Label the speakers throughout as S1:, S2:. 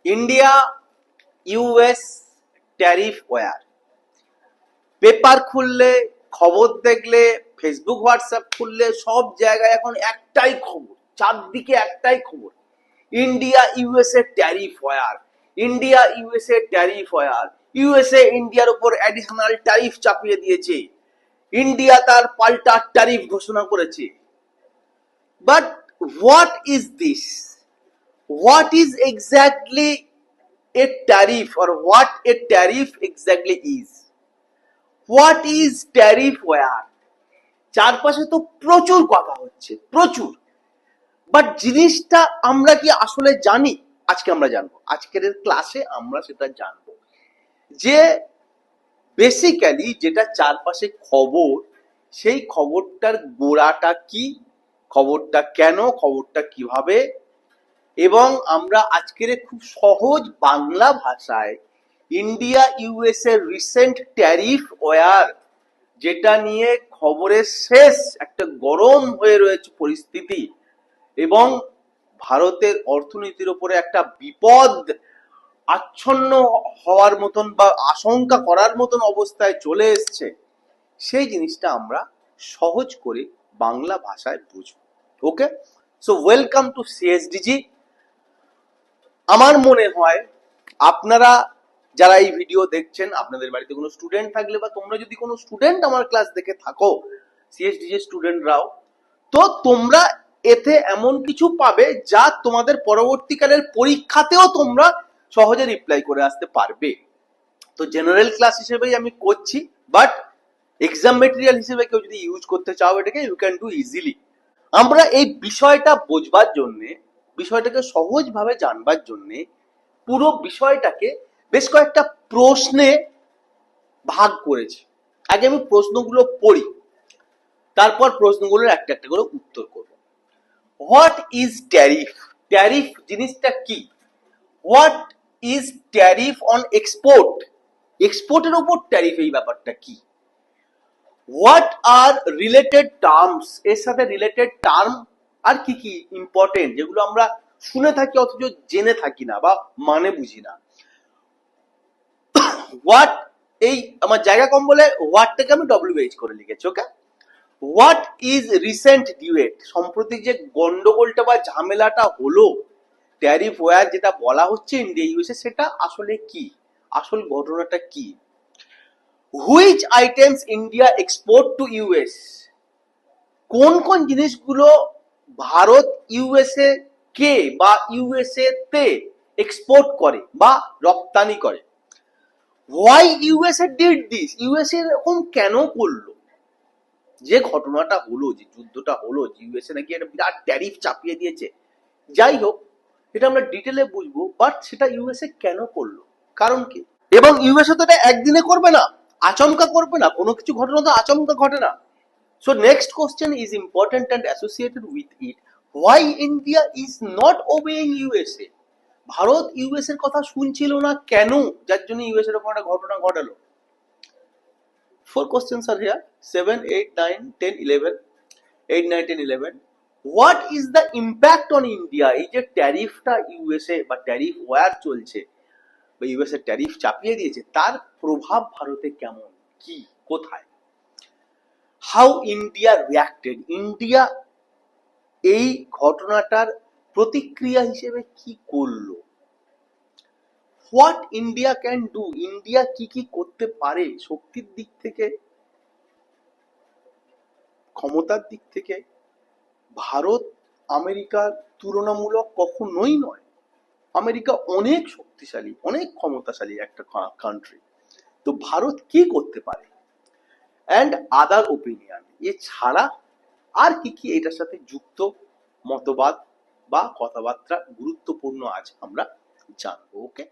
S1: India US tariff war. Paper খুললে, খবর দেখলে, ফেসবুক হোয়াটসঅ্যাপ খুললে সব জায়গায় এখন একটাই খবর, চারদিকে একটাই খবর, India USA tariff war, India USA tariff war. USA ইন্ডিয়ার উপর অ্যাডিশনাল ট্যারিফ চাপিয়ে দিয়েছে, ইন্ডিয়া তার পাল্টা ট্যারিফ ঘোষণা করেছে। But what is this? What is exactly a tariff, or what a tariff exactly is? What is tariff where? চারপাশে তো প্রচুর কথা হচ্ছে, প্রচুর, বাট জিনিসটা আমরা কি আসলে জানি? আজকে আমরা জানবো, আজকের ক্লাসে আমরা সেটা জানবো যে বেসিক্যালি যেটা চারপাশে খবর, সেই খবরটার গোড়াটা কি, খবরটা কেন, খবরটা কিভাবে, এবং আমরা আজকের খুব সহজ বাংলা ভাষায় ইন্ডিয়া ইউএস এর রিসেন্ট ট্যারিফ ওয়ার, যেটা নিয়ে খবরের শেষ একটা গরম হয়ে রয়েছে পরিস্থিতি, এবং ভারতের অর্থনীতির উপরে একটা বিপদ আচ্ছন্ন হওয়ার মতন বা আশঙ্কা করার মতন অবস্থায় চলে এসছে, সেই জিনিসটা আমরা সহজ করে বাংলা ভাষায় বুঝবো। ওকে, সো ওয়েলকাম টু সিএসডিজি। আমার মনে হয় আপনারা যারা এই ভিডিও দেখছেন, আপনাদের বাড়িতে কোনো স্টুডেন্ট থাকলে, বা তোমরা যদি কোনো স্টুডেন্ট আমার ক্লাস দেখে থাকো, সিএসডিজি স্টুডেন্টরাও, তো তোমরা এতে এমন কিছু পাবে যা তোমাদের পরবর্তীকালের পরীক্ষাতেও তোমরা সহজে রিপ্লাই করে আসতে পারবে। তো জেনারেল ক্লাস হিসেবেই আমি করছি, বাট এক্সাম মেটেরিয়াল হিসেবে কেউ যদি ইউজ করতে চাও এটাকে, ইউ ক্যান ডু ইজিলি। আমরা এই বিষয়টা বোঝবার জন্যে, বিষয়টাকে সহজভাবে জানবার জন্যে পুরো বিষয়টাকে বেশ কয়েকটা প্রশ্নে ভাগ করেছি। আগে আমি প্রশ্নগুলো পড়ি, তারপর প্রশ্নগুলোর একটা একটা করে উত্তর করব। What is tariff? ট্যারিফ জিনিসটা কি? What is tariff on export? এক্সপোর্টের উপর ট্যারিফ, এই ব্যাপারটা কি? What are related terms? এর সাথে রিলেটেড টার্ম আর কি কি ইম্পর্টেন্ট, যেগুলো আমরা শুনে থাকি অথচ জেনে থাকি না বা মানে বুঝি না। হোয়াট, এই আমার জায়গা কম বলে হোয়াটটাকে আমি ডব্লিউএইচ করে লিখেছি। ওকে, হোয়াট ইজ রিসেন্ট ডিউয়েট? সম্প্রতি যে গন্ডগোলটা বা ঝামেলাটা হলো, ট্যারিফ ওয়ার যেটা বলা হচ্ছে ইন্ডিয়া ইউএসএ, সেটা আসলে কি, আসল ঘটনাটা কি? Which items India export two US? কোন কোন জিনিসগুলো ভারত ইউএসএ কে বা ইউএসএ তে এক্সপোর্ট করে বা রপ্তানি করে? Why USA did this? USA এরকম কেন করলো? যে ঘটনাটা হলো, যে যুদ্ধটা হলো, যে ইউএসএ নাকি একটা বিরাট ট্যারিফ চাপিয়ে দিয়েছে, যাই হোক, এটা আমরা ডিটেলে বুঝবো, বাট সেটা ইউএসএ কেন করলো, কারণ কি? এবং ইউএসএ তো এটা একদিনে করবে না, আচমকা করবে না, কোনো কিছু ঘটনা তো আচমকা ঘটে না। So next question is important and associated with it. Why India is not obeying USA? Bharat US এর কথা শুনছিল না কেন, যার জন্য ইউএস এর একটা ঘটনা ঘটালো? 4 questions are here, 7, 8, 9, 10, 11, 8, 9, 10, 11. What is the impact on India? এই যে ট্যারিফটা ইউএসএ বা ট্যারিফ ওয়ার চলছে, বা ইউএস এর ট্যারিফ চাপিয়ে দিয়েছে, তার প্রভাব ভারতে কেমন, কি, কোথায়? How India reacted? ইন্ডিয়া এই ঘটনাটার প্রতিক্রিয়া হিসেবে কি করলো? What India can do? India কি কি করতে পারে, শক্তির দিক থেকে, ক্ষমতার দিক থেকে? ভারত আমেরিকার তুলনামূলক কখনোই নয়। আমেরিকা অনেক শক্তিশালী, অনেক ক্ষমতাশালী একটা কান্ট্রি। তো ভারত কি করতে পারে? অ্যান্ড আদার ওপিনিয়ন, এছাড়া আর কি কি এটার সাথে যুক্ত মতবাদ বা কথাবার্তা গুরুত্বপূর্ণ আজ আমরা জানবো। ওকে,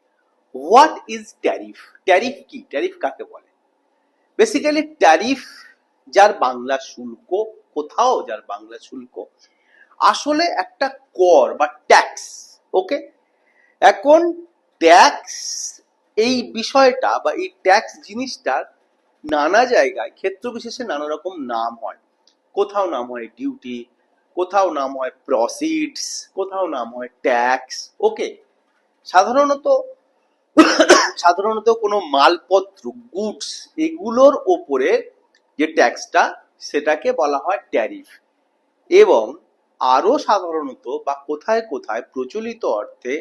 S1: হোয়াট ইজ ট্যারিফ? ট্যারিফ কি, ট্যারিফ কাকে বলে? বেসিক্যালি ট্যারিফ যার বাংলা শুল্ক, কোথাও যার বাংলা শুল্ক, আসলে একটা কর বা ট্যাক্স। ওকে, এখন ট্যাক্স এই বিষয়টা বা এই ট্যাক্স জিনিসটার নানা জায়গায় ক্ষেত্র বিশেষে নানা রকম নাম হয়। কোথাও নাম হয় ডিউটি, কোথাও নাম হয় প্রসিডস, কোথাও নাম হয় ট্যাক্স। ওকে, সাধারণত সাধারণত কোনো মালপত্র, গুডস, এগুলোর ওপরে যে ট্যাক্সটা সেটাকে বলা হয় ট্যারিফ। এবং আরো সাধারণত বা কোথায় কোথায় প্রচলিত অর্থে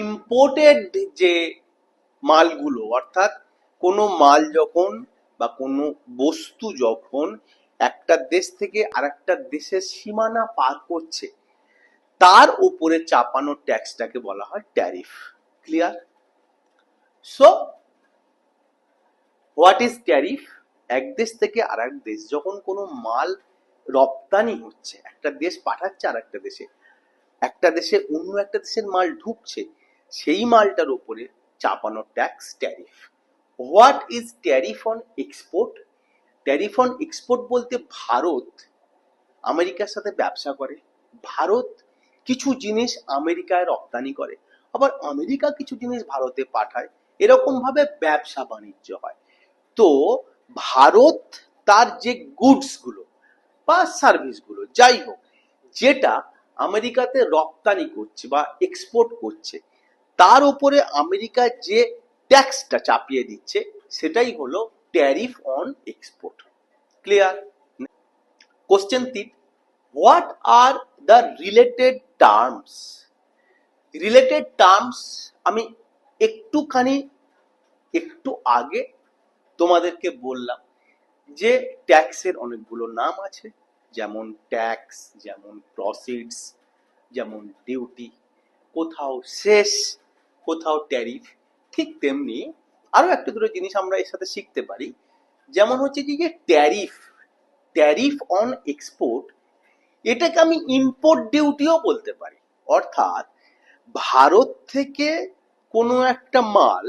S1: ইম্পোর্টেড যে মালগুলো, অর্থাৎ কোনো মাল যখন বা কোনো বস্তু যখন একটা দেশ থেকে আরেকটা দেশের সীমানা পার করছে, তার উপরে চাপানো ট্যাক্সটাকে বলা হয় tariff. Clear? So what is tariff? এক দেশ থেকে আর এক দেশ যখন কোনো মাল রপ্তানি হচ্ছে, একটা দেশ পাঠাচ্ছে আর একটা দেশে, একটা দেশে অন্য একটা দেশের মাল ঢুকছে, সেই মালটার উপরে চাপানো tax tariff. What is tariff on export? Tariff on export বলতে ভারত আমেরিকার সাথে ব্যবসা করে, ভারত কিছু জিনিস আমেরিকায় রপ্তানি করে, আবার আমেরিকা কিছু জিনিস ভারতে পাঠায়, এরকম ভাবে ব্যবসা বাণিজ্য হয়। তো ভারত তার যে গুডস গুলো বা সার্ভিস গুলো যাই হোক, যেটা আমেরিকাতে রপ্তানি করছে বা এক্সপোর্ট করছে, তার উপরে আমেরিকা যে ট্যাক্সটা চাপিয়ে দিচ্ছে সেটাই হলো tariff on export. Clear? Question 3, what are the related terms? Related terms আমি একটু আগে তোমাদেরকে বললাম যে ট্যাক্সের অনেকগুলো নাম আছে, যেমন ট্যাক্স, যেমন প্রসিডস, যেমন ডিউটি, কোথাও শেষ, কোথাও ট্যারিফ। ঠিক তেমনি আরো একটা দুটো জিনিস আমরা এর সাথে শিখতে পারি, যেমন হচ্ছে যে ট্যারিফ, ট্যারিফ অন এক্সপোর্ট, এটাকে আমি ইম্পোর্ট ডিউটিও বলতে পারি। অর্থাৎ ভারত থেকে কোনো একটা মাল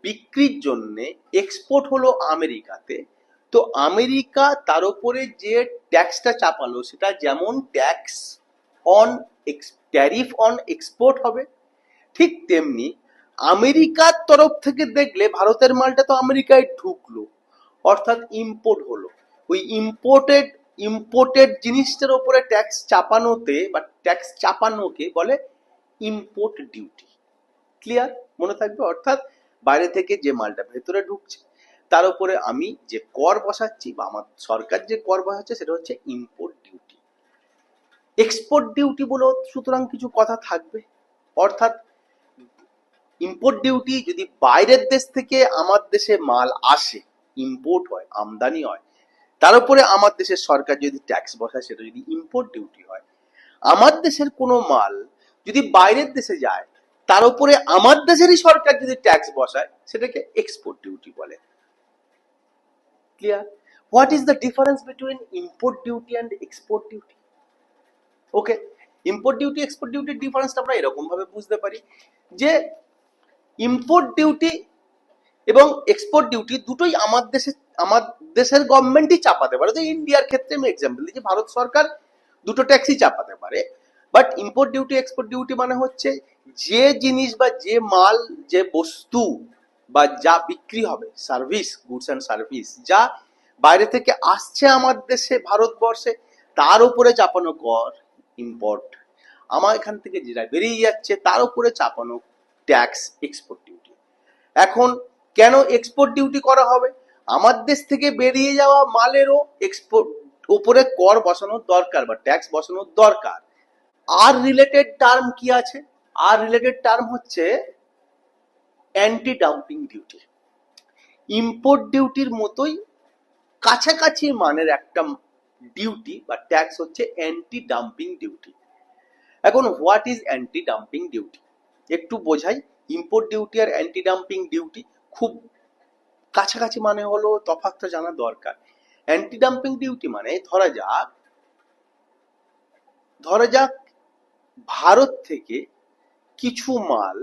S1: বিক্রির জন্য এক্সপোর্ট হলো আমেরিকাতে, তো আমেরিকা তার উপরে যে ট্যাক্সটা চাপালো সেটা যেমন tax on tariff on export হবে, ঠিক তেমনি আমেরিকার তরফ থেকে দেখলে ভারতের মালটা তো আমেরিকায় ঢুকলো, অর্থাৎ ইম্পোর্ট হলো, ওই ইম্পোর্টেড জিনিসটার উপরে ট্যাক্স চাপানোতে বা ট্যাক্স চাপানোকে বলে ইম্পোর্ট ডিউটি। ক্লিয়ার? মনে থাকবে? অর্থাৎ বাইরে থেকে যে মালটা ভেতরে ঢুকছে তার উপরে আমি যে কর বসাচ্ছি বা আমার সরকার যে কর বসাচ্ছে সেটা হচ্ছে ইম্পোর্ট ডিউটি। এক্সপোর্ট ডিউটি বলেও সুতরাং কিছু কথা থাকবে, অর্থাৎ ইম্পোর্ট ডিউটি যদি বাইরের দেশ থেকে আমার দেশে মাল আসে, ইম্পোর্ট হয়, আমদানি হয়, তার উপরে আমার দেশের সরকার যদি ট্যাক্স বসায় সেটা যদি ইম্পোর্ট ডিউটি হয়। আমার দেশের কোনো মাল যদি বাইরের দেশে যায় তার উপরে আমার দেশেরই সরকার যদি ট্যাক্স বসায় সেটাকে এক্সপোর্ট ডিউটি বলে। Clear? What is the difference between import duty and export duty? Okay, import duty export ডিউটির ডিফারেন্সটা আমরা এরকম ভাবে বুঝতে পারি যে ইম্পোর্ট ডিউটি এবং এক্সপোর্ট ডিউটি দুটোই আমার দেশের গভর্নমেন্টই চাপাতে পারে। তো ইন্ডিয়ার ক্ষেত্রে আমি এক্সাম্পল দিচ্ছি, ভারত সরকার দুটো ট্যাক্সই চাপাতে পারে, but import duty export duty মানে হচ্ছে যে জিনিস বা যে মাল, যে বস্তু বা যা বিক্রি হবে, সার্ভিস, গুডস অ্যান্ড সার্ভিস, যা বাইরে থেকে আসছে আমার দেশে ভারতবর্ষে, তার উপরে চাপানো কর ইম্পোর্ট, আমার এখান থেকে যেটা বেরিয়ে যাচ্ছে তার উপরে চাপানো ট্যাক্স এক্সপোর্ট ডিউটি। এখন কেন এক্সপোর্ট ডিউটি করা হবে? আমার দেশ থেকে বেরিয়ে যাওয়া মালেরও এক্সপোর্ট উপরে কর বসানোর দরকার বা ট্যাক্স বসানোর দরকার। আর রিলেটেড টার্ম কি আছে? আর রিলেটেড টার্ম হচ্ছে অ্যান্টি ডাম্পিং ডিউটি। ইম্পোর্ট ডিউটির মতোই কাছাকাছি মানের একটা ডিউটি বা ট্যাক্স হচ্ছে অ্যান্টি ডাম্পিং ডিউটি। এখন what is anti dumping duty একটু বোঝাই। ইম্পোর্ট ডিউটি আর অ্যান্টি ডাম্পিং ডিউটি খুব কাছাকাছি মানে হলো, তফাৎটা জানা দরকার। অ্যান্টি ডাম্পিং ডিউটি মানে ধরা যাক ভারত থেকে কিছু মাল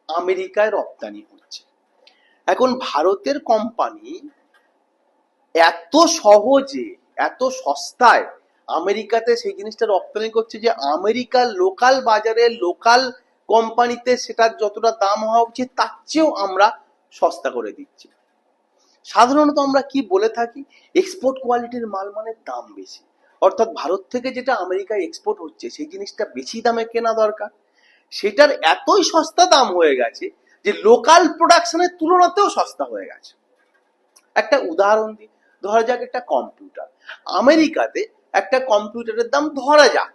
S1: আমেরিকায় রপ্তানি হচ্ছে। এখন ভারতের কোম্পানি এত সহজে, এত সস্তায় আমেরিকাতে সেই জিনিসটা রপ্তানি করছে যে আমেরিকার লোকাল বাজারে, লোকাল কোম্পানিতে সেটার যতটা দাম হওয়া উচিত তার চেয়েও আমরা সস্তা করে দিচ্ছি। সাধারণত আমরা কি বলে থাকি, এক্সপোর্ট কোয়ালিটির মাল মানে দাম বেশি, অর্থাৎ ভারত থেকে যেটা আমেরিকায় এক্সপোর্ট হচ্ছে সেই জিনিসটা বেশি দামে কেনা দরকার। সেটার এতই সস্তা দাম হয়ে গেছে যে লোকাল প্রোডাকশনের তুলনাতেও সস্তা হয়ে গেছে। একটা উদাহরণ দিই, ধরা যাক একটা কম্পিউটার। আমেরিকাতে একটা কম্পিউটারের দাম ধরা যাক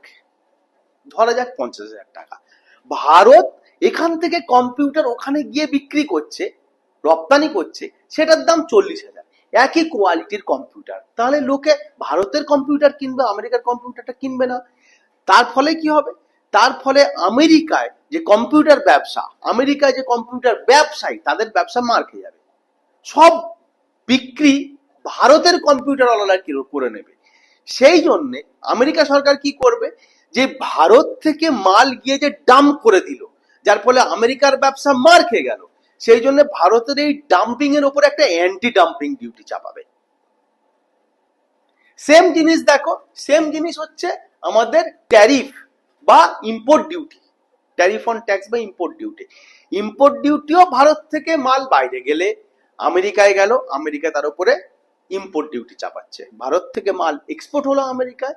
S1: 50,000 টাকা। ভারত এখান থেকে কম্পিউটার ওখানে গিয়ে বিক্রি করছে, রপ্তানি করছে, সেটার দাম 40,000। একই কোয়ালিটির কম্পিউটার, তাহলে লোকে ভারতের কম্পিউটার কিনবে, আমেরিকার কম্পিউটারটা কিনবে না। তার ফলে কি হবে? তার ফলে আমেরিকায় যে কম্পিউটার ব্যবসা, আমেরিকায় যে কম্পিউটার ব্যবসায়ী, তাদের ব্যবসা মার খেয়ে যাবে। সব বিক্রি ভারতের কম্পিউটার ওয়ালারা করে নেবে। সেই জন্যে আমেরিকা সরকার কি করবে, যে ভারত থেকে মাল গিয়ে যে ডাম্প করে দিল, যার ফলে আমেরিকার ব্যবসা মার খেয়ে গেল, সেই জন্য ভারতের এই ডাম্পিং এর উপর একটা অ্যান্টি ডাম্পিং ডিউটি চাপাবে। সেম জিনিস দেখো, সেম জিনিস হচ্ছে আমাদের ট্যারিফ বা import duty, tariff on tax বা ইম্পোর্ট ডিউটি। ইম্পোর্ট ডিউটিও ভারত থেকে মাল বাইরে গেলে, আমেরিকায় গেল, আমেরিকা তার উপরে ইম্পোর্ট ডিউটি চাপাচ্ছে। ভারত থেকে মাল এক্সপোর্ট হলো আমেরিকায়,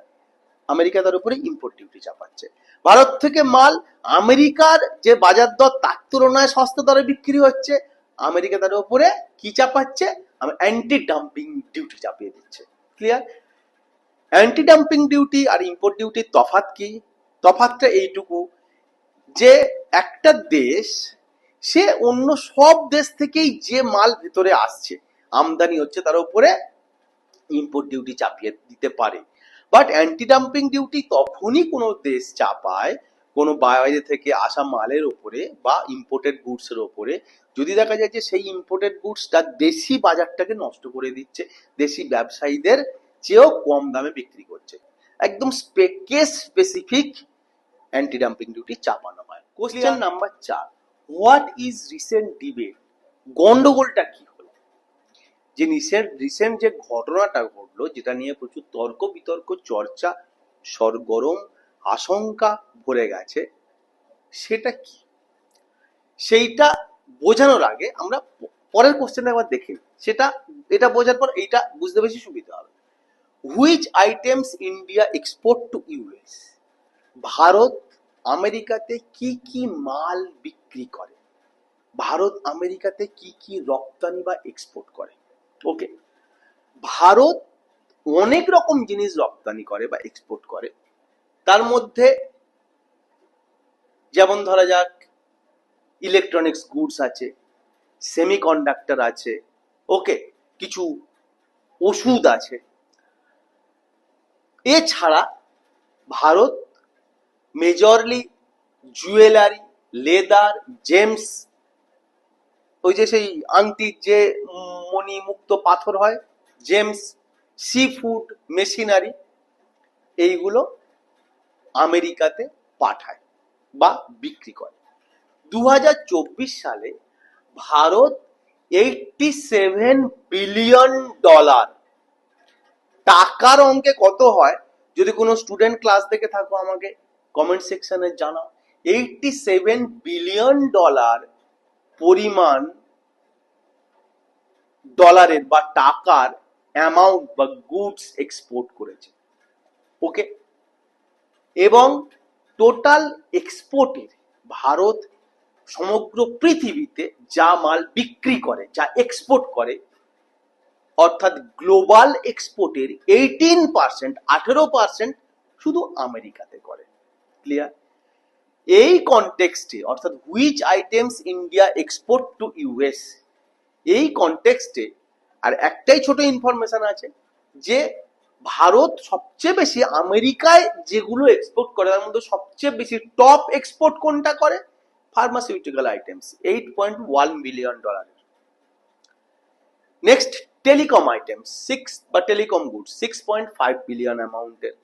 S1: আমেরিকা তার উপরে ইম্পোর্ট ডিউটি চাপাচ্ছে। ভারত থেকে মাল আমেরিকার যে বাজার দর তার তুলনায় সস্তা দরে বিক্রি হচ্ছে, আমেরিকা তার উপরে কি চাপাচ্ছে? অ্যান্টি ডাম্পিং ডিউটি চাপিয়ে দিচ্ছে। ক্লিয়ার? অ্যান্টি ডাম্পিং ডিউটি আর ইম্পোর্ট ডিউটির তফাৎ কি? তফাৎটা এইটুকু যে একটা দেশ সে অন্য সব দেশ থেকেই যে মাল ভেতরে আসছে, আমদানি হচ্ছে, তার উপরে ইম্পোর্ট ডিউটি চাপিয়ে দিতে পারে। বাট অ্যান্টি ডাম্পিং ডিউটি তখনই কোনো দেশ চাপায় কোনো বাইরে থেকে আসা মালের উপরে বা ইম্পোর্টেড গুডস এর উপরে, যদি দেখা যায় যে সেই ইম্পোর্টেড গুডসটা দেশি বাজারটাকে নষ্ট করে দিচ্ছে, দেশি ব্যবসায়ীদের চেয়েও কম দামে বিক্রি করছে। একদম case specific anti dumping duty চাপানো হয়। Question number 4, what is recent debate? গন্ডগোলটা কি হলো? যে রিসেন্ট যে ঘটনাটা ঘটলো, যেটা নিয়ে প্রচুর তর্ক বিতর্ক, চর্চা, সরগরম, আশঙ্কা ভরে গেছে, সেটা কি? সেইটা বোঝানোর আগে আমরা পরের কোশ্চেনটা একবার দেখি, সেটা এটা বোঝার পর এইটা বুঝতে বেশি সুবিধা হবে। Which items India export two US? Bharat আমেরিকাতে কি কি মাল বিক্রি করে, ভারত আমেরিকাতে কি কি রপ্তানি বা এক্সপোর্ট করে। ওকে, ভারত অনেক রকম জিনিস রপ্তানি করে বা এক্সপোর্ট করে, তার মধ্যে যেমন ধরা যাক ইলেকট্রনিক্স গুডস আছে, সেমিকন্ডাক্টর আছে, ওকে, কিছু ওষুধ আছে। এছাড়া Bharat majorly jewellery, leather, James, ওই যে সেই আংটির যে মণিমুক্ত পাথর হয়, জেমস, সি ফুড, মেশিনারি, এইগুলো আমেরিকাতে পাঠায় বা বিক্রি করে। 2024 সালে ভারত $87 বিলিয়ন, টাকার অঙ্কে কত হয় যদি কোনো স্টুডেন্ট ক্লাস দেখে থাকো আমাকে কমেন্ট সেকশনে জানাও। $87 বিলিয়ন পরিমাণ ডলারের বা টাকার অ্যামাউন্ট বা গুডস এক্সপোর্ট করেছে। ওকে, এবং টোটাল এক্সপোর্টের ভারত সমগ্র পৃথিবীতে যা মাল বিক্রি করে, যা এক্সপোর্ট করে, অর্থাৎ গ্লোবাল এক্সপোর্টের 18% শুধু আমেরিকাতে করে। ক্লিয়ার? এই কনটেক্সটে, অর্থাৎ which items India export two US, এই কনটেক্সটে আর একটাই ছোট ইনফরমেশন আছে, যে ভারত সবচেয়ে বেশি আমেরিকায় যেগুলো এক্সপোর্ট করে তার মধ্যে সবচেয়ে বেশি টপ এক্সপোর্ট কোনটা করে? Pharmaceutical items, $8.1 billion. Next telecom items, বা টেলিকম গুডস, $6.5 বিলিয়ন অ্যামাউন্টের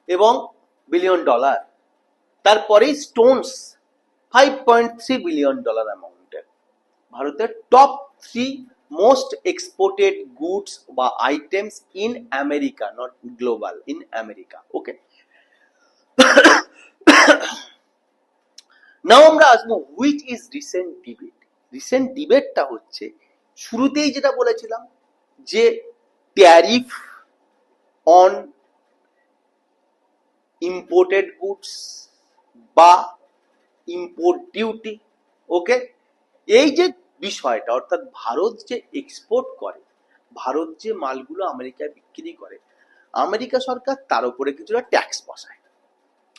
S1: এবং বিলিয়ন ডলার। তারপরে স্টোনস, $5.3 বিলিয়ন অ্যামাউন্টের। ভারতের টপ 3 মোস্ট এক্সপোর্টেড গুডস বা items in America, not global, in America. Okay, now আমরা আসবো which is recent debate. Recent ডিবেটটা হচ্ছে শুরুতেই যেটা বলেছিলাম, যে ট্যারিফ অন ইম্পোর্টেড গুডস বা ইম্পোর্ট ডিউটি। ওকে, এই যে বিষয়টা, অর্থাৎ ভারত যে এক্সপোর্ট করে, ভারত যে মালগুলো আমেরিকায় বিক্রি করে, আমেরিকা সরকার তার উপরে কিছুটা ট্যাক্স বসায়।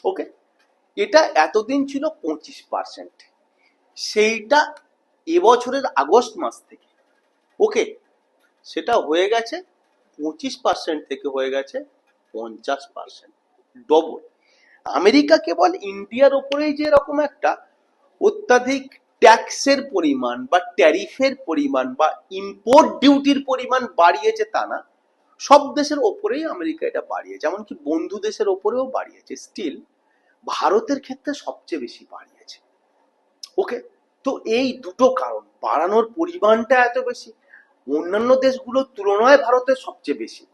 S1: ওকে, এটা এতদিন ছিল 25%, সেইটা এবছরের আগস্ট মাস থেকে, ওকে, সেটা হয়ে গেছে 25% থেকে হয়ে গেছে 50%, ডবল। আমেরিকা কেবল ইন্ডিয়ার ওপরেই যে এরকম একটা অত্যাধিক ট্যাক্সের পরিমাণ বা ট্যারিফের পরিমাণ বা ইম্পোর্ট ডিউটির পরিমাণ বাড়িয়েছে তা না, সব দেশের ওপরেই আমেরিকা এটা বাড়িয়েছে, এমনকি বন্ধু দেশের ওপরেও বাড়িয়েছে। স্টিল ভারতের ক্ষেত্রে সবচেয়ে বেশি বাড়িয়েছে। ওকে, তো এই দুটো কারণ, বাড়ানোর পরিমাণটা এত বেশি, অন্যান্য দেশগুলোর তুলনায় ভারতের সবচেয়ে বেশি,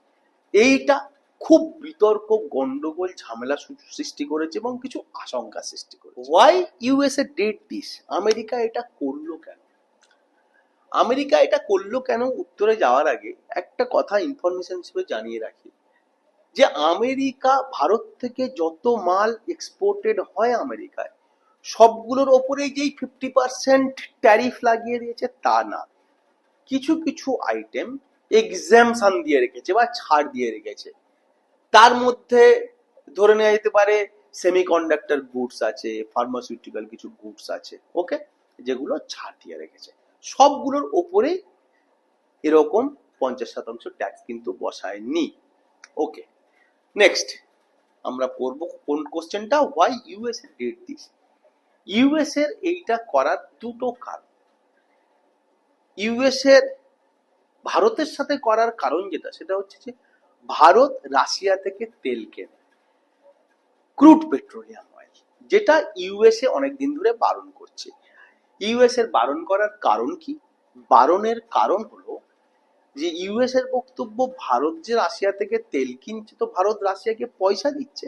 S1: এইটা খুব বিতর্ক, গন্ডগোল, ঝামেলা সৃষ্টি করেছে এবং কিছু আশঙ্কা সৃষ্টি করেছে। Why USA did this? America এটা করলো কেন? আমেরিকা এটা করলো কেন উত্তরে যাওয়ার আগে একটা কথা ইনফরমেশন হিসেবে জানিয়ে রাখি, যে আমেরিকা ভারত থেকে যত মাল এক্সপোর্টেড হয় আমেরিকায়, সবগুলোর ওপরে যেই 50% ট্যারিফ লাগিয়ে দিয়েছে তা না, কিছু কিছু আইটেম এক্সামশন দিয়ে রেখেছে বা ছাড় দিয়ে রেখেছে। তার মধ্যে ধরে নেওয়া যেতে পারে সেমিকন্ডাক্টর গুডস আছে, ফার্মাসিউটিক্যাল কিছু গুডস আছে, ওকে, যেগুলো ছাড় দিয়ে রেখেছে। সবগুলোর ওপরে এরকম 50% ট্যাক্স কিন্তু বসায়নি। ওকে, নেক্সট আমরা পড়বো কোন কোশ্চেনটা, why USA did this. US এর এইটা করার দুটো কারণ। ইউএস এর ভারতের সাথে করার কারণ যেটা, সেটা হচ্ছে যে ভারত রাশিয়া থেকে তেল কেনে, ক্রুড পেট্রোলিয়াম অয়েল, যেটা ইউএসএ অনেকদিন ধরে বারণ করছে। ইউএস এর বারণ করার কারণ কি? বারণের কারণ হলো যে ইউএস এর বক্তব্য, ভারত যে রাশিয়া থেকে তেল কিনছে, তো ভারত রাশিয়াকে পয়সা দিচ্ছে,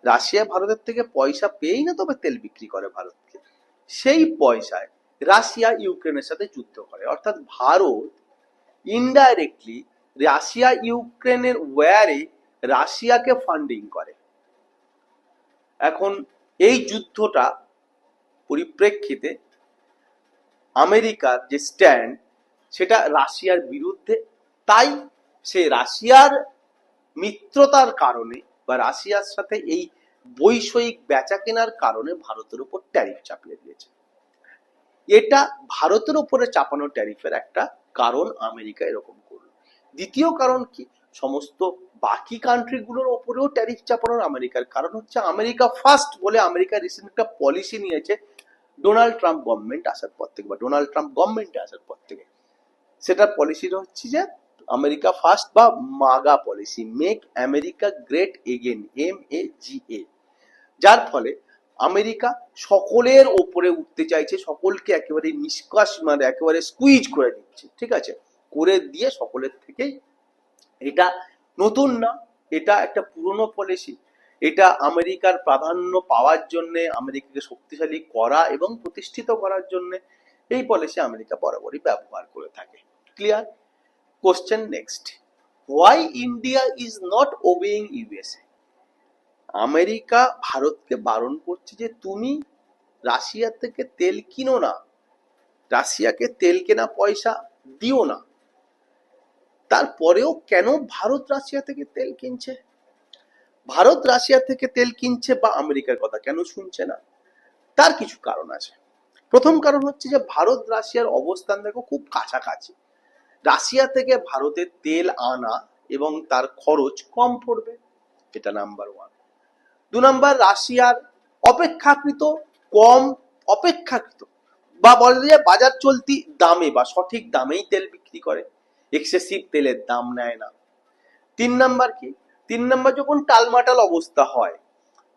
S1: রাশিয়া ভারতের থেকে পয়সা পেয়েই না তবে তেল বিক্রি করে ভারতকে, সেই পয়সায় রাশিয়া ইউক্রেনের সাথে যুদ্ধ করে, অর্থাৎ ভারত ইনডাইরেক্টলি রাশিয়া ইউক্রেনের ওয়ারে রাশিয়াকে ফান্ডিং করে। এখন এই যুদ্ধটা পরিপ্রেক্ষিতে আমেরিকার যে স্ট্যান্ড, সেটা রাশিয়ার বিরুদ্ধে, তাই সে রাশিয়ার মিত্রতার কারণে বা রাশিয়ার সাথে এই বৈষয়িক বেচা কেনার কারণে ভারতের উপর ট্যারিফ চাপিয়ে দিয়েছে। এটা ভারতের উপরে চাপানো ট্যারিফের একটা কারণ, আমেরিকা এরকম করলো। দ্বিতীয় কারণ কি, সমস্ত বাকি কান্ট্রিগুলোর ওপরেও ট্যারিফ চাপানোর আমেরিকার কারণ হচ্ছে, আমেরিকা ফার্স্ট বলে আমেরিকা রিসেন্ট একটা পলিসি নিয়েছে ডোনাল্ড ট্রাম্প গভর্নমেন্ট আসার পর থেকে, বা ডোনাল্ড ট্রাম্প গভর্নমেন্টে আসার পর থেকে। সেটা পলিসিটা হচ্ছে যে আমেরিকা ফার্স্ট বা MAGA policy, make America great again, MAGA, যার ফলে আমেরিকা সকলের ওপরে উঠতে চাইছে, সকলকে একেবারে নিষ্কাশ, মানে একেবারে স্কুইজ করে দিচ্ছে, ঠিক আছে, করে দিয়ে সকলের থেকেই। এটা নতুন না, এটা একটা পুরনো পলিসি। এটা আমেরিকার প্রাধান্য পাওয়ার জন্য, আমেরিকাকে শক্তিশালী করা এবং প্রতিষ্ঠিত করার জন্য এই পলিসি আমেরিকা বরাবরই ব্যবহার করে থাকে। Clear? Question next, why India is not ওবেইং USA? America ভারতকে বারণ করছে যে তুমি রাশিয়া থেকে তেল কিনো না, রাশিয়াকে তেল কেনা পয়সা দিও না, তারপরেও কেন ভারত রাশিয়া থেকে তেল কিনছে? ভারত রাশিয়া থেকে তেল কিনছে বা আমেরিকার কথা কেন শুনছে না? তার কিছু কারণ আছে। প্রথম কারণ হচ্ছে যে ভারত রাশিয়ার অবস্থান দেখো খুব কাছাকাছি, রাশিয়া থেকে ভারতের তেল আনা এবং তার খরচ কম পড়বে, এটা নাম্বার ওয়ান। দু নাম্বার, রাশিয়ার অপেক্ষাকৃত কম, অপেক্ষাকৃত বা বলা যায় বাজার চলতি দামে বা সঠিক দামেই তেল বিক্রি করে, এক্সেসিভ তেলের দাম নেয় না। তিন নাম্বার কি, তিন নাম্বার, যখন টালমাটাল অবস্থা হয়,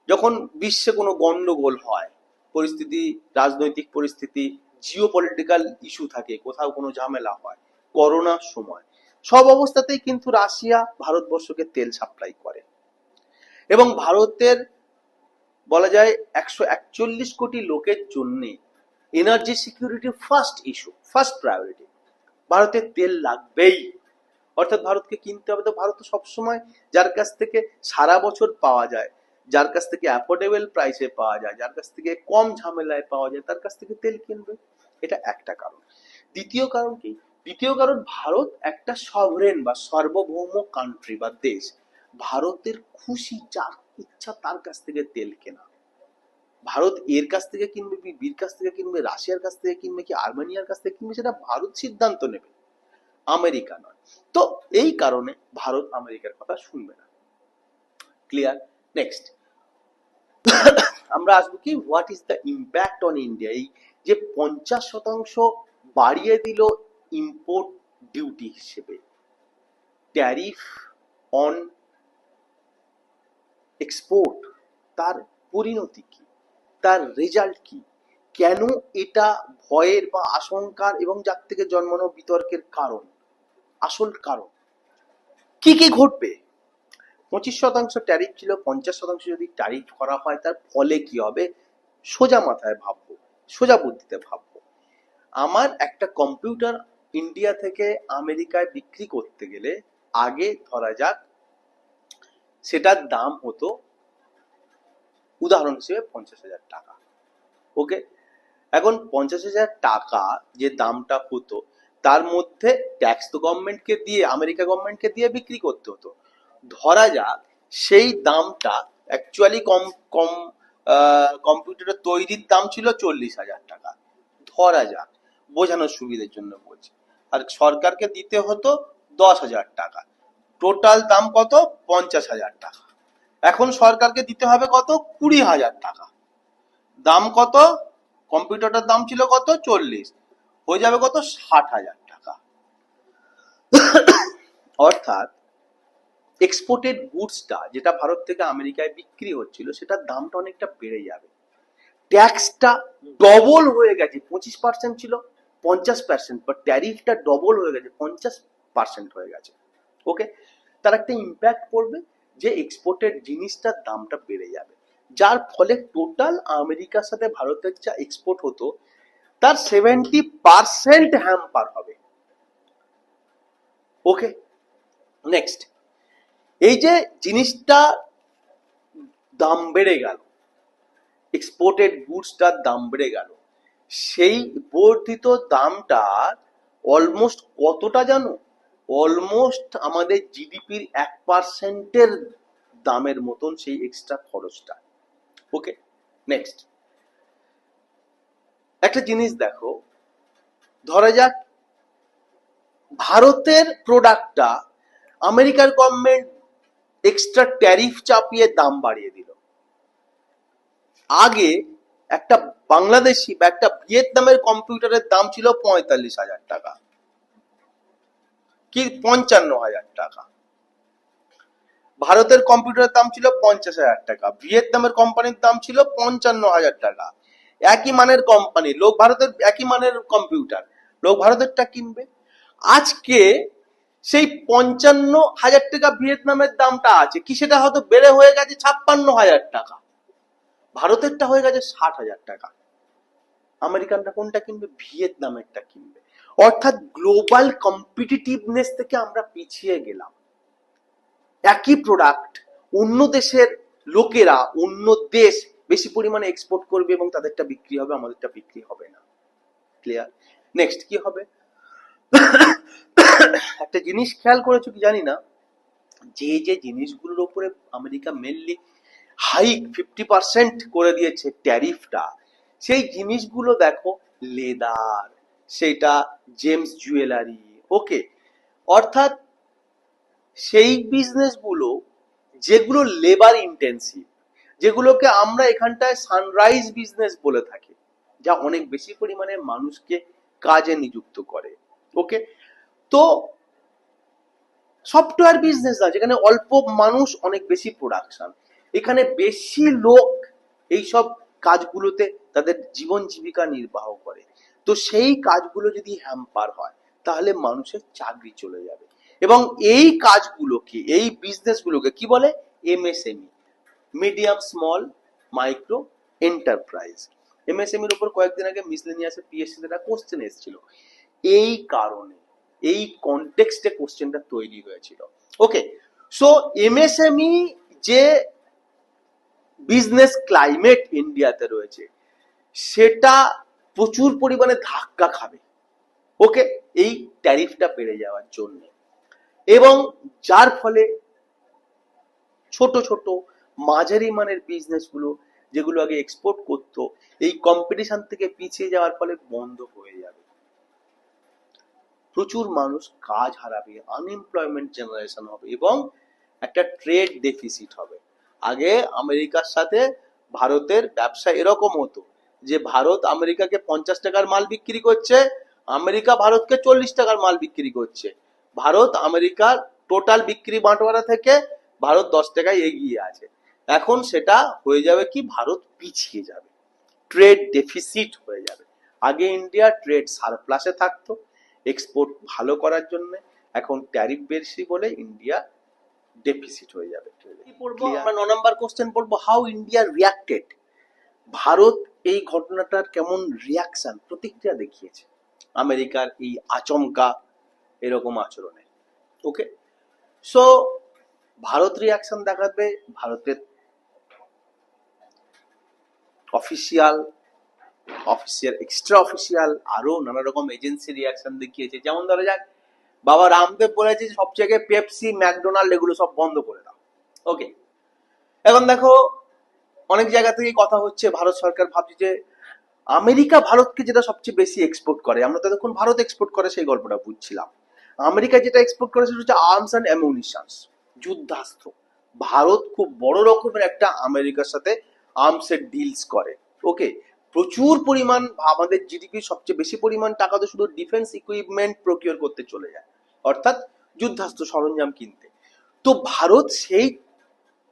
S1: যখন বিশ্বে কোনো গন্ডগোল হয়, পরিস্থিতি, রাজনৈতিক পরিস্থিতি, জিও পলিটিক্যাল ইস্যু থাকে, কোথাও কোনো ঝামেলা হয়, করোনার সময়, সব অবস্থাতেই কিন্তু রাশিয়া ভারতবর্ষকে তেল সাপ্লাই করে। এবং ভারতের বলা যায় 141 কোটি লোকের জন্য energy security first issue, first priority. ভারতের তেল লাগবেই, অর্থাৎ ভারতকে কিনতে হবে। তো ভারত সবসময় যার কাছ থেকে সারা বছর পাওয়া যায়, যার কাছ থেকে অ্যাফোর্ডেবল প্রাইসে পাওয়া যায়, যার কাছ থেকে কম ঝামেলায় পাওয়া যায়, তার কাছ থেকে তেল কিনবে। এটা একটা কারণ। দ্বিতীয় কারণ কি? দ্বিতীয় কারণ, ভারত একটা সভরেন বা সার্বভৌম কান্ট্রি বা দেশ। ভারতের খুশি যার ইচ্ছা তার কাছ থেকে তেল কেনা। ভারত এর কাছ থেকে কিনবে, বির কাছ থেকে কিনবে, রাশিয়ার কাছ থেকে কিনবে, কি আর্মেনিয়ার কাছ থেকে কিনবে, সেটা ভারত সিদ্ধান্ত নেবে, আমেরিকা নয়। তো এই কারণে ভারত আমেরিকার কথা শুনবে না। ক্লিয়ার? নেক্সট আমরা আসবো কি, what is the impact on India. এই যে 50% বাড়িয়ে দিল ইম্পোর্ট ডিউটি হিসেবে, ট্যারিফ অন এক্সপোর্ট, তার পরিণতি কি, তার রেজাল্ট কি, কেন এটা ভয়ের বা আশঙ্কার এবং যার থেকে জন্মানো বিতর্কের কারণ, আসল কারণ কি কি ঘটবে। 25% ট্যারিফ ছিল, 50% যদি ট্যারিফ করা হয় তার ফলে কি হবে, সোজা মাথায় ভাববো, সোজা বুদ্ধিতে ভাববো। আমার একটা কম্পিউটার ইন্ডিয়া থেকে আমেরিকায় বিক্রি করতে গেলে আগে ধরা যাক সেটার দাম হতো উদাহরণ হিসেবে 50,000 টাকা। ওকে, এখন 50,000 টাকা যে দামটা হতো তার মধ্যে ট্যাক্স তো গভর্নমেন্টকে দিয়ে, আমেরিকা গভর্নমেন্টকে দিয়ে বিক্রি করতে হতো। ধরা যাক সেই দামটা অ্যাকচুয়ালি কম কম কম্পিউটারের তৈরির দাম ছিল 40,000 টাকা, ধরা যাক, বোঝানোর সুবিধের জন্য বলছি। আর সরকারকে দিতে হতো 10,000 টাকা, টোটাল দাম কত, 50,000 টাকা। এখন সরকারকে দিতে হবে কত, 20,000 টাকা। দাম কত, কম্পিউটারটার দাম ছিল কত, 40, হয়ে যাবে কত, 60,000 টাকা। অর্থাৎ এক্সপোর্টেড গুডসটা যেটা ভারত থেকে আমেরিকায় বিক্রি হচ্ছিল সেটার দামটা অনেকটা বেড়ে যাবে। ট্যাক্সটা ডবল হয়ে গেছে, 25% ছিল 50%, বা ট্যারিফটা ডবল হয়ে গেছে, 50% হয়ে গেছে। ওকে, তার একটা ইম্প্যাক্ট পড়বে যে এক্সপোর্টেড জিনিসটার দামটা বেড়ে যাবে, যার ফলে টোটাল আমেরিকার সাথে ভারতের যা এক্সপোর্ট হতো তার 70% হ্যাম্পার হবে। ওকে, নেক্সট, এই যে জিনিসটা দাম বেড়ে গেল, এক্সপোর্টেড গুডসটার দাম বেড়ে গেল, সেই বর্ধিত দামটা অলমোস্ট কতটা জানো, অলমোস্ট আমাদের জিডিপির 1%-এর দামের মতন সেই এক্সট্রা খরচটা। ওকে, নেক্সট একটা জিনিস দেখো, ধরা যাক ভারতের প্রোডাক্টটা আমেরিকার গভর্নমেন্ট এক্সট্রা ট্যারিফ চাপিয়ে দাম বাড়িয়ে দিল। আগে একটা বাংলাদেশি বা একটা ভিয়েতনামের কম্পিউটারের দাম ছিল 45,000 টাকা কি 55,000 টাকা, ভারতের কম্পিউটারের দাম ছিল 50,000 টাকা, ভিয়েতনামের কোম্পানির দাম ছিল 55,000 টাকা। একই মানের কোম্পানি, লোক ভারতের একই মানের কম্পিউটার, লোক ভারতেরটা কিনবে। আজকে সেই 55,000 টাকা ভিয়েতনামের দামটা আছে কি, সেটা হয়তো বেড়ে হয়ে গেছে 56,000 টাকা, ভারতেরটা হয়ে গেছে 60,000 টাকা। আমেরিকানরা কোনটা কিনবে, ভিয়েতনামেরটা কিনবে। অর্থাৎ গ্লোবাল কম্পিটিটিভনেস থেকে আমরা পিছিয়ে গেলাম। একই প্রোডাক্ট অন্য দেশের লোকেরা অন্য দেশ বেশি পরিমাণে এক্সপোর্ট করবে এবং তাদেরটা বিক্রি হবে, আমাদেরটা বিক্রি হবে না। ক্লিয়ার? নেক্সট কি হবে, একটা জিনিস খেয়াল করেছো কি জানি না, যে যে জিনিসগুলোর উপরে আমেরিকা মেনলি হাইক 50% করে দিয়েছে ট্যারিফটা, সেই জিনিসগুলো দেখো লেদার, সেটা জেমস জুয়েলারি। ওকে, অর্থাৎ সেই বিজনেসগুলো যেগুলো লেবার ইন্টেন্সিভ, যেগুলোকে আমরা এখানটায় সানরাইজ বিজনেস বলে থাকি, যা অনেক বেশি পরিমাণে মানুষকে কাজে নিযুক্ত করে। ওকে, তো সফটওয়্যার বিজনেস না, যেখানে অল্প মানুষ অনেক বেশি প্রোডাকশন, এখানে বেশি লোক এইসব কাজগুলোতে তাদের জীবন জীবিকা নির্বাহ করে। তো সেই কাজগুলো যদি হ্যাম্পার হয় তাহলে মানুষের চাকরি চলে যাবে। এবং এই কাজগুলোকে, এই বিজনেসগুলোকে কি বলে, MSME, medium small micro enterprise. এমএসএমইর উপর কয়েকদিন আগে মিসলেনিয়াসে পিএসসি তে একটা কোশ্চেন এসেছিল, এই কারণে, এই কনটেক্সটে কোশ্চেনটা তৈরি হয়েছিল। ওকে, সো এমএসএমই যে বিজনেস ক্লাইমেট ইন্ডিয়াতে রয়েছে সেটা প্রচুর পরিমাণে ধাক্কা খাবে, ওকে, এই ট্যারিফটা বেড়ে যাওয়ার জন্য। এবং যার ফলে ছোট ছোট মাঝারি মানের বিজনেসগুলো যেগুলো আগে এক্সপোর্ট করতো এই কম্পিটিশন থেকে পিছিয়ে যাওয়ার ফলে বন্ধ হয়ে যাবে। প্রচুর মানুষ কাজ হারাবে, আনএমপ্লয়মেন্ট জেনারেশন হবে এবং একটা ট্রেড ডেফিসিট হবে। আগে আমেরিকার সাথে ভারতের ব্যবসা এরকম হতো যে ভারত আমেরিকাকে 50 টাকার মাল বিক্রি করছে, আমেরিকা ভারতকে 40 টাকার মাল বিক্রি করছে। ভারত আমেরিকার টোটাল বিক্রি বাঁটোয়ারা থেকে ভারত 10 টাকায় এগিয়ে আছে। এখন সেটা হয়ে যাবে কি, ভারত পিছিয়ে যাবে, ট্রেড ডেফিসিট হয়ে যাবে। আগে ইন্ডিয়া ট্রেড সারপ্লাসে থাকতো এক্সপোর্ট ভালো করার জন্য, এখন ট্যারিফ বেশি বলে ইন্ডিয়া ডেফিসিট হয়ে যাবে। আমরা 9 নম্বর কোশ্চেন বলবো, হাউ ইন্ডিয়া রিয়াক্টেড। ভারত এই ঘটনাটার কেমন রিয়াকশন, প্রতিক্রিয়া দেখিয়েছে আমেরিকার এই আচমকা এরকম আচরণে। ওকে, সো ভারত রিয়াকশন দেখাবে, ভারতের অফিসিয়াল এক্সট্রা অফিসিয়াল আরো নানা রকম এজেন্সি রিয়াকশন দেখিয়েছে। যেমন ধরা যাক, বাবা রামদেব বলেছে সব জায়গায় পেপসি, ম্যাকডোনাল্ড এগুলো সব বন্ধ করে দাও। ওকে, এখন দেখো অনেক জায়গা থেকে কথা হচ্ছে, ভারত সরকার ভাবছে যে আমেরিকা ভারতকে যেটা সবচেয়ে বেশি এক্সপোর্ট করে, আমরা তো তখন ভারত এক্সপোর্ট করে সেই গল্পটা বুঝছিলাম। আমেরিকা যেটা এক্সপোর্ট করে সেটা হচ্ছে আর্মস অ্যান্ড অ্যামুনিশনস, যুদ্ধাস্ত্র। ভারত খুব বড় রকমের একটা আমেরিকার সাথে আর্মস এর ডিলস করে। ওকে, প্রচুর পরিমাণ, আমাদের জিডিপির সবচেয়ে বেশি পরিমাণ টাকা তো শুধু ডিফেন্স ইকুইপমেন্ট প্রকিওর করতে চলে যায়, অর্থাৎ যুদ্ধাস্ত্র সরঞ্জাম কিনতে। তো ভারত সেই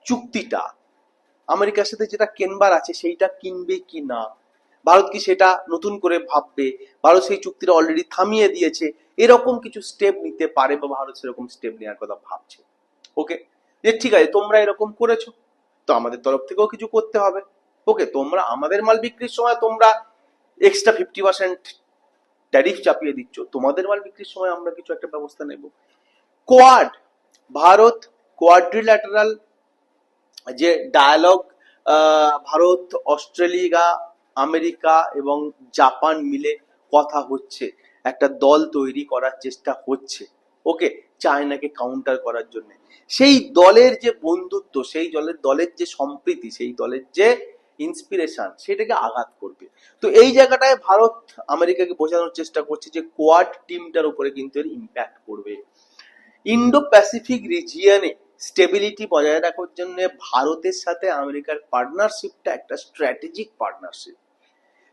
S1: চুক্তিটা আমেরিকার সাথে যেটা কেনবার আছে সেইটা কিনবে কি না, ভারত কি সেটা নতুন করে ভাববে, ভারত সেই চুক্তিটা অলরেডি থামিয়ে দিয়েছে, এরকম কিছু স্টেপ নিতে পারে বা ভারত সেরকম স্টেপ নেওয়ার কথা ভাবছে। ওকে, যে ঠিক আছে তোমরা এরকম করেছো তো আমাদের তরফ থেকেও কিছু করতে হবে। ওকে, তোমরা আমাদের মাল বিক্রির সময় তোমরা এক্সট্রা 50% ট্যারিফ চাপিয়ে দিচ্ছ, তোমাদের মাল বিক্রির সময় আমরা কিছু একটা ব্যবস্থা নেব। কোয়াড, ভারত কোয়াড্রিল্যাটারাল যে ডায়ালগ, ভারত, অস্ট্রেলিয়া, আমেরিকা এবং জাপান মিলে কথা হচ্ছে, একটা দল তৈরি করার চেষ্টা হচ্ছে। ওকে, চায়নাকে কাউন্টার করার জন্য। সেই দলের যে বন্ধুত্ব, সেই দলের যে সম্প্রীতি, সেই দলের যে ইন্সপিরেশন, সেটাকে আঘাত করবে। তো এই জায়গাটায় ভারত আমেরিকাকে বোঝানোর চেষ্টা করছে যে কোয়াড টিমটার উপরে কিন্তু এর ইম্প্যাক্ট পড়বে। ইন্ডো প্যাসিফিক রিজিয়নে স্টেবিলিটি বজায় রাখার জন্য ভারতের সাথে আমেরিকার পার্টনারশিপটা একটা স্ট্র্যাটেজিক পার্টনারশিপ,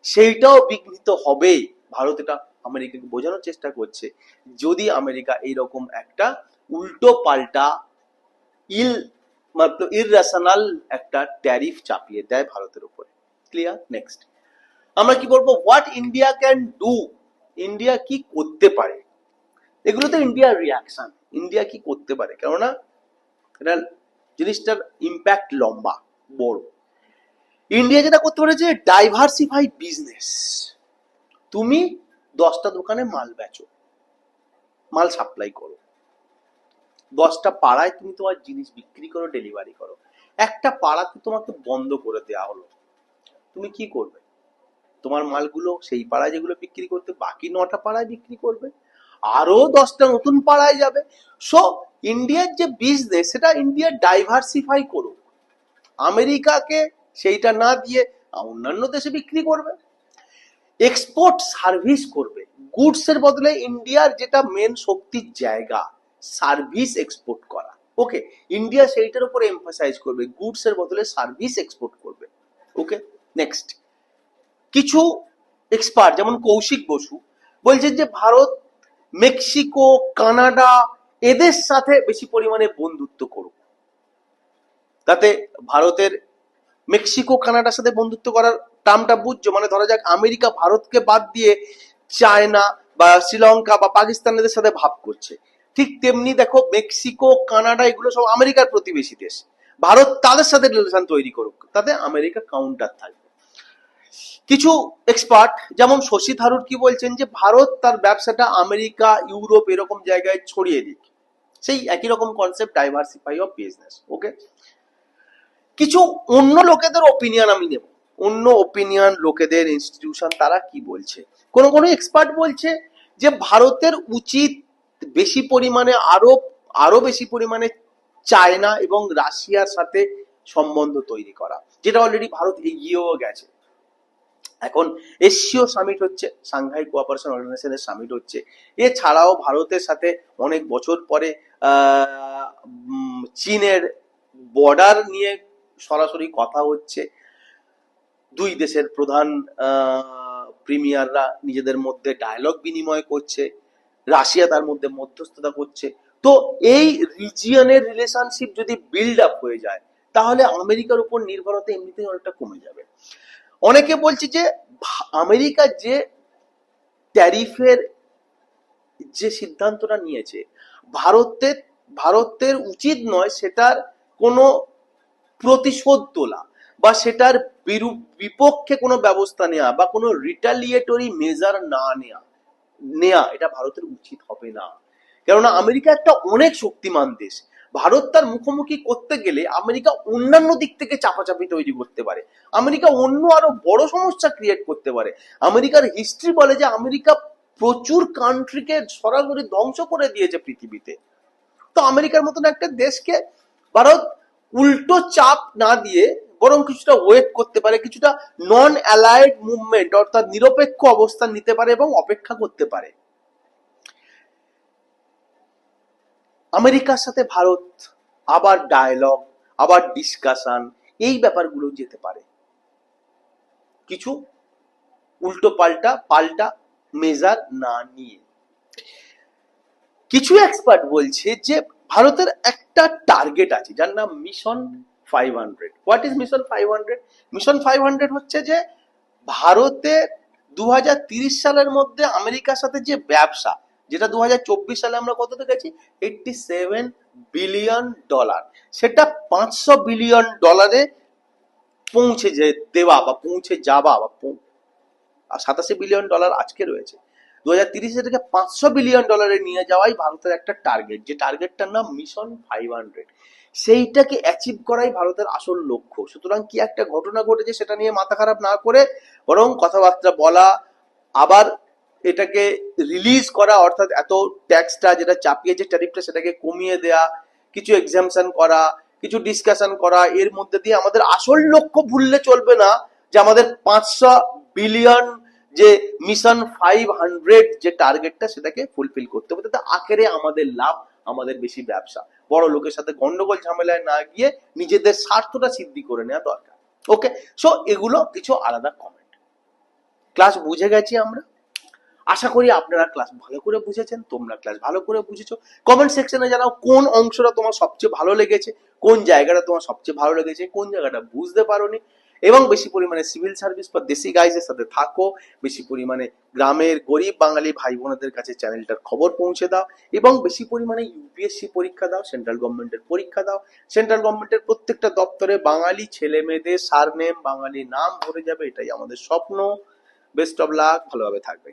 S1: সেইটাও বিঘ্নিত হবে। ভারত এটা আমেরিকাকে বোঝানোর চেষ্টা করছে যদি আমেরিকা এইরকম একটা উল্টো পাল্টা ইররেশনাল একটা ট্যারিফ চাপিয়ে দেয় ভারতের উপরে। ক্লিয়ার? নেক্সট আমরা কি বলবো, what India can do, India কি করতে পারে। এগুলো তো ইন্ডিয়ার রিয়াকশন, ইন্ডিয়া কি করতে পারে, কেননা এটা জিনিসটার ইম্প্যাক্ট লম্বা বড়। ইন্ডিয়া যেটা করতে পারে যে ডাইভার্সিফাই বিজনেস। তুমি 10টা দোকানে মাল বেচো, মাল সাপ্লাই করো, 10টা পাড়ায় তুমি তোমার জিনিস বিক্রি করো, ডেলিভারি করো। একটা পাড়াতে তোমাকে বন্ধ করে দেওয়া হলো, তুমি কি করবে? তোমার মালগুলো সেই পাড়ায় যেগুলো বিক্রি করতে, বাকি 9টা পাড়ায় বিক্রি করবে, আরো 10টা নতুন পাড়ায় যাবে। সো ইন্ডিয়ার যে বিজনেস সেটা ইন্ডিয়া ডাইভার্সিফাই করুক, আমেরিকাকে সেইটা না দিয়ে অন্যান্য দেশে বিক্রি করবে, এক্সপোর্ট সার্ভিস করবে। গুডস এর বদলে ইন্ডিয়ার যেটা মেন শক্তির জায়গা, সার্ভিস এক্সপোর্ট করা। ওকে, ইন্ডিয়া সেইটার উপরে এমফাসাইজ করবে, গুডস এর বদলে সার্ভিস এক্সপোর্ট করবে। ওকে, নেক্সট কিছু এক্সপার্ট যেমন কৌশিক বসু বলছেন যে ভারত মেক্সিকো, কানাডা এদের সাথে বেশি পরিমাণে বন্ধুত্ব করুক। তাতে ভারতের মেক্সিকো, কানাডার সাথে বন্ধুত্ব করার টার্মটা বুঝছো, মানে ধরা যাক আমেরিকা ভারতকে বাদ দিয়ে চায়না বা শ্রীলঙ্কা বা পাকিস্তানের সাথে ভাব করছে, ঠিক তেমনি দেখো মেক্সিকো, কানাডা এগুলো সব আমেরিকার প্রতিবেশী দেশ, ভারত তাদের সাথে রিলেশন তৈরি করুক, তাতে আমেরিকা কাউন্টার থাকবে। কিছু এক্সপার্ট যেমন শশী থারুর কি বলছেন যে ভারত তার ব্যবসাটা আমেরিকা, ইউরোপ এরকম জায়গায় ছড়িয়ে দিক, সেই একই রকম কনসেপ্ট, ডাইভার্সিফাই অফ বিজনেস। ওকে, কিছু অন্য লোকেদের ওপিনিয়ন আমি নেব, অন্য ওপিনিয়ন লোকেদের ইনস্টিটিউশন তারা কি বলছে। কোন কোন এক্সপার্ট বলছে যে ভারতের উচিত বেশি পরিমাণে আরো বেশি পরিমাণে চায়না এবং রাশিয়ার সাথে সম্বন্ধ তৈরি করা, যেটা অলরেডি ভারত এগিয়েও গেছে। এখন এসসিও সামিট হচ্ছে, সাংহাই কোঅপারেশন অর্গানাইজেশনের সামিট হচ্ছে। এছাড়াও ভারতের সাথে অনেক বছর পরে চীনের বর্ডার নিয়ে সরাসরি কথা হচ্ছে। দুই দেশের প্রধান প্রিমিয়াররা নিজেদের মধ্যে ডায়লগ বিনিময় করছে, রাশিয়া তার মধ্যে মধ্যস্থতা করছে। তো এই রিজিয়নের রিলেশনশিপ যদি বিল্ড আপ হয়ে যায় তাহলে আমেরিকার উপর নির্ভরতা এমনিতেই অনেকটা কমে যাবে। অনেকে বলছে যে আমেরিকা যে ট্যারিফের যে সিদ্ধান্তটা নিয়েছে, ভারতের উচিত নয় সেটার কোনো প্রতিশোধ তোলা বা সেটার বিপক্ষে কোনো ব্যবস্থা নেওয়া বা কোনো রিটালিয়েটরি মেজার না নেওয়া এটা ভারতের উচিত হবে না। কেননা আমেরিকা একটা অনেক শক্তিমান দেশ। ভারত তার মুখোমুখি করতে গেলে আমেরিকা অন্যান্য দিক থেকে চাপাচাপি তৈরি করতে পারে, আমেরিকা অন্য আরো বড় সমস্যা ক্রিয়েট করতে পারে। আমেরিকার হিস্ট্রি বলে যে আমেরিকা প্রচুর কান্ট্রিকে সরাসরি ধ্বংস করে দিয়েছে পৃথিবীতে। তো আমেরিকার মতন একটা দেশকে ভারত উল্টো চাপ না দিয়ে বরং কিছুটা ওয়েট করতে পারে, কিছুটা নন অ্যালাইড মুভমেন্ট অর্থাৎ নিরপেক্ষ অবস্থান নিতে পারে এবং অপেক্ষা করতে পারে। আমেরিকার সাথে ভারত আবার ডায়লগ, আবার ডিসকাশন, এই ব্যাপারগুলো যেতে পারে কিছু উল্টো পাল্টা মেজার না নিয়ে। কিছু এক্সপার্ট বলছে যে ভারতের একটা টার্গেট আছে যার নাম mission 500। What is mission 500? Mission 500 হচ্ছে যে ভারতে 2030 সালের মধ্যে আমেরিকার সাথে যে ব্যবসা, যেটা 2024 সালে আমরা কত দেখেছি 87 বিলিয়ন ডলার, সেটা 500 বিলিয়ন ডলারে পৌঁছে দেওয়া বা পৌঁছে যাওয়া বা 87 বিলিয়ন ডলার আজকে রয়েছে, 2030 এটাকে 500 বিলিয়ন ডলারে নিয়ে যাওয়াই ভারতের একটা টার্গেট, যে টার্গেটটার নাম মিশন 500। সেইটাকে অ্যাচিভ করাই ভারতের আসল লক্ষ্য। সুতরাং কি একটা ঘটনা ঘটেছে সেটা নিয়ে মাথা খারাপ না করে বরং কথাবার্তা বলা, আবার এটাকে রিলিজ করা, অর্থাৎ এত ট্যাক্সটা যেটা চাপিয়েছে ট্যারিফটা সেটাকে কমিয়ে দেয়া, কিছু এক্সামশন করা, কিছু ডিসকাশন করা, এর মধ্যে দিয়ে আমাদের আসল লক্ষ্য ভুললে চলবে না যে আমাদের 500 বিলিয়ন যে মিশন 500 যে টার্গেটটা সেটাকে ফুলফিল করতে হবে। তাতে আখেরে আমাদের লাভ, আমাদের বেশি ব্যবসা, বড় লোকের সাথে গন্ডগোল ঝামেলায় না গিয়ে নিজেদের স্বার্থটা সিদ্ধি করে নেওয়া দরকার। ওকে, সো এগুলো কিছু আলাদা কমেন্ট। ক্লাস বুঝে গেছি আমরা, আশা করি আপনারা ক্লাস ভালো করে বুঝেছেন, তোমরা ক্লাস ভালো করে বুঝেছো। কমেন্ট সেকশনে জানাও কোন অংশটা তোমার সবচেয়ে ভালো লেগেছে, কোন জায়গাটা তোমার সবচেয়ে ভালো লেগেছে, কোন জায়গাটা বুঝতে পারোনি। এবং বেশি পরিমাণে সিভিল সার্ভিস বা দেশি গাইজের সাথে থাকো, বেশি পরিমাণে গ্রামের গরিব বাঙালি ভাই বোনদের কাছে চ্যানেলটার খবর পৌঁছে দাও, এবং বেশি পরিমাণে ইউপিএসসি পরীক্ষা দাও, সেন্ট্রাল গভর্নমেন্টের পরীক্ষা দাও। সেন্ট্রাল গভর্নমেন্টের প্রত্যেকটা দপ্তরে বাঙালি ছেলে মেয়েদের সারনেম, বাঙালি নাম ভরে যাবে, এটাই আমাদের স্বপ্ন। বেস্ট অফ লাক, ভালোভাবে থাকবে।